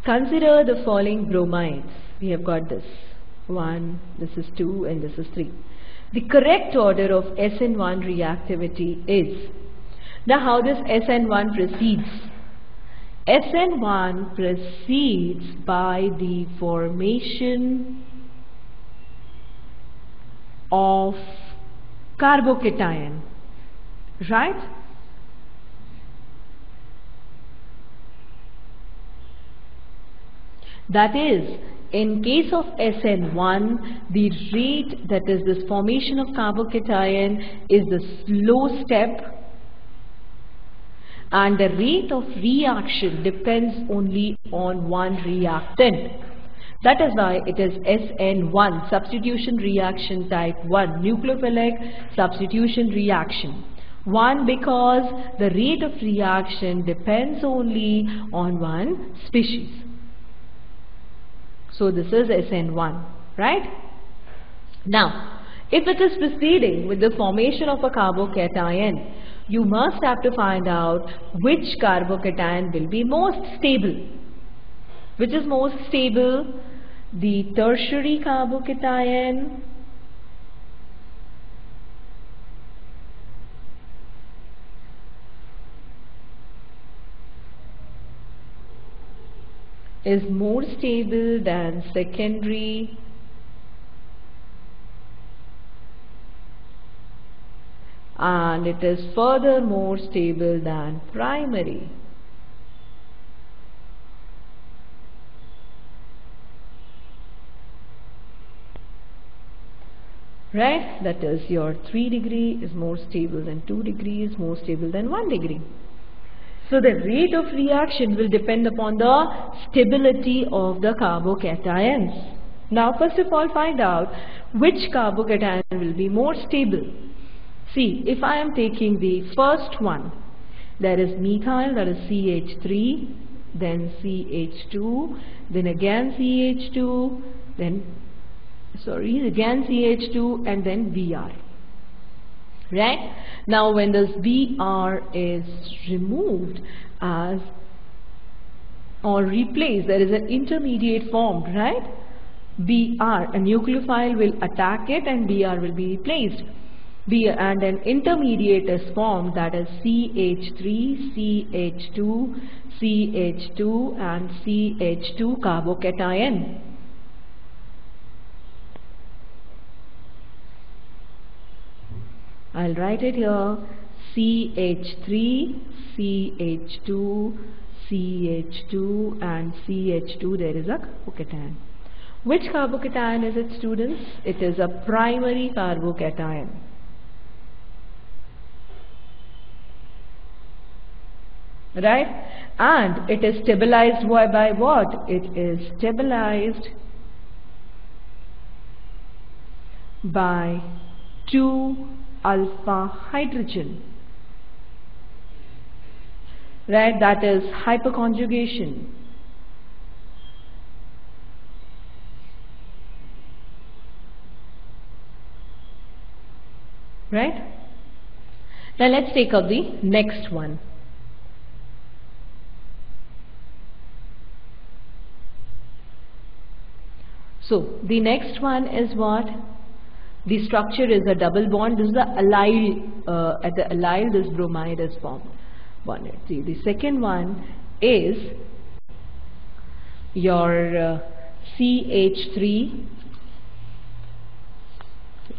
Consider the following bromides. We have got this 1, this is 2, and this is 3. The correct order of SN1 reactivity is. Now how does SN1 proceeds? SN1 proceeds by the formation of carbocation, right? That is, in case of SN1, the rate, that is this formation of carbocation, is the slow step, and the rate of reaction depends only on one reactant. That is why it is SN1, substitution reaction type 1, nucleophilic substitution reaction. 1, because the rate of reaction depends only on one species. So this is SN1, right? Now, if it is proceeding with the formation of a carbocation, you must have to find out which carbocation will be most stable. Which is most stable? The tertiary carbocation is more stable than secondary, and it is further more stable than primary. Right? That is, your 3 degree is more stable than 2 degrees, more stable than 1 degree. So the rate of reaction will depend upon the stability of the carbocations. Now first of all, find out which carbocation will be more stable. See, if I am taking the first one, there is methyl, that is CH3, then CH2, then again CH2, then again CH2, and then Br. Right? Now when this Br is removed as or replaced, there is an intermediate formed, right? Br, a nucleophile will attack it and Br will be replaced. And an intermediate is formed, that is CH3, CH2, CH2 and CH2 carbocation. I'll write it here, CH3, CH2, CH2 and CH2, there is a carbocation. Which carbocation is it, students? It is a primary carbocation. Right? And it is stabilized by what? It is stabilized by 2 alpha hydrogen. Right? That is hyperconjugation. Right? Now let's take up the next one. So the next one is what? The structure is a double bond. This is the allyl. At the allyl, this bromide is formed. Bonded. See, the second one is your CH3.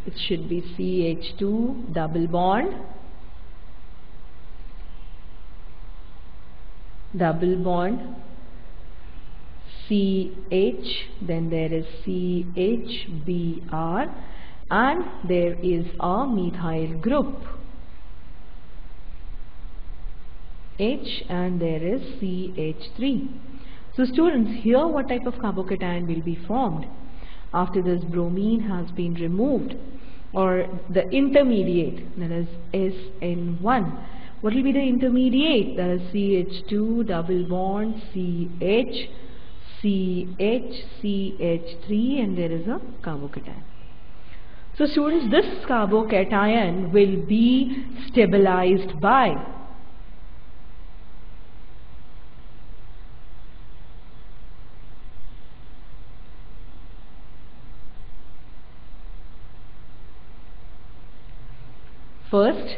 It should be CH2 double bond. Double bond. CH, then there is CHBr, and there is a methyl group H, and there is CH3. So students, here what type of carbocation will be formed after this bromine has been removed, or the intermediate, that is SN1. What will be the intermediate? That is CH2 double bond CH, CH, CH3, and there is a carbocation. So students, this carbocation will be stabilized by First,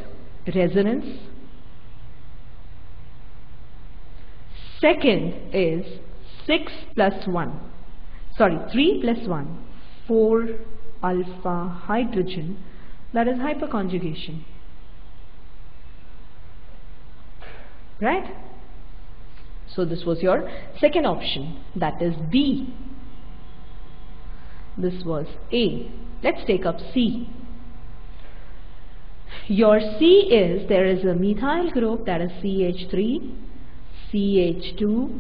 resonance. Second is 3 plus 1, 4 alpha hydrogen, that is hyperconjugation. Right? So this was your second option, that is B. This was A. Let's take up C. Your C is, there is a methyl group, that is CH3, CH2,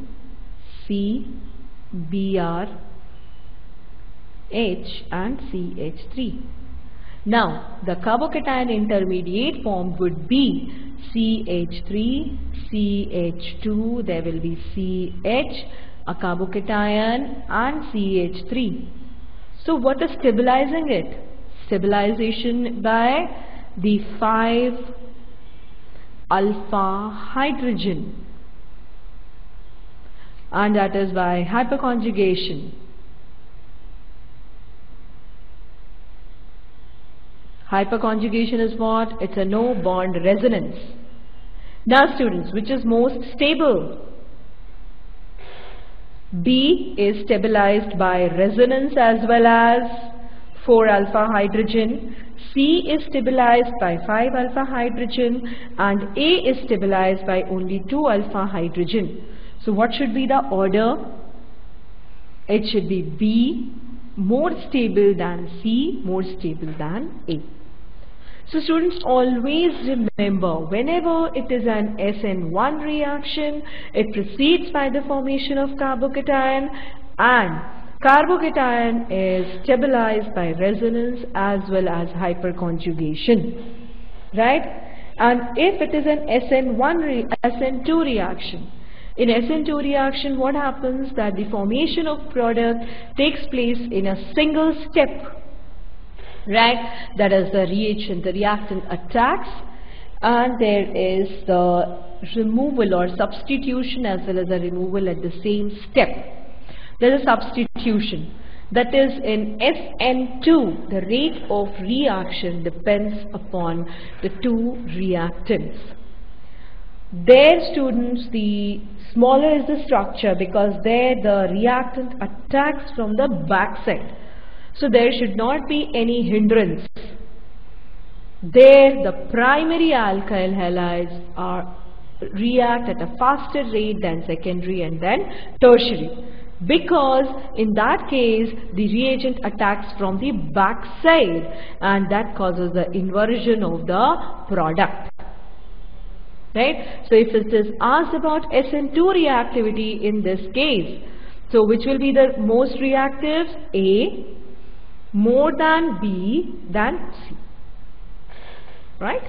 C, Br, H and CH3. Now the carbocation intermediate formed would be CH3, CH2, there will be CH, a carbocation, and CH3. So what is stabilizing it? Stabilization by the 5 alpha hydrogen, and that is by hyperconjugation. Hyperconjugation is what? It's a no bond resonance. Now students, which is most stable? B is stabilized by resonance as well as 4 alpha hydrogen. C is stabilized by 5 alpha hydrogen, and A is stabilized by only 2 alpha hydrogen. So what should be the order? It should be B, more stable than C, more stable than A. So students, always remember, whenever it is an SN1 reaction, it proceeds by the formation of carbocation, and carbocation is stabilized by resonance as well as hyperconjugation, right? And if it is an SN2 reaction, in SN2 reaction, what happens? That the formation of product takes place in a single step, right? That is, the reagent, the reactant attacks, and there is the removal or substitution as well as the removal at the same step. There is a substitution. That is, in SN2, the rate of reaction depends upon the two reactants. There, students, the smaller is the structure, because there the reactant attacks from the backside. So there should not be any hindrance. There the primary alkyl halides react at a faster rate than secondary and then tertiary, because in that case the reagent attacks from the backside, and that causes the inversion of the product. Right? So if it is asked about SN2 reactivity in this case, so which will be the most reactive? A, more than B than C. Right?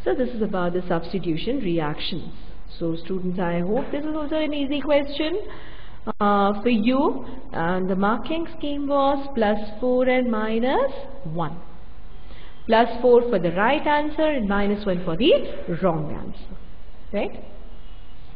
So this is about the substitution reactions. So students, I hope this is also an easy question for you, and the marking scheme was +4 and -1. +4 for the right answer and -1 for the wrong answer. Right?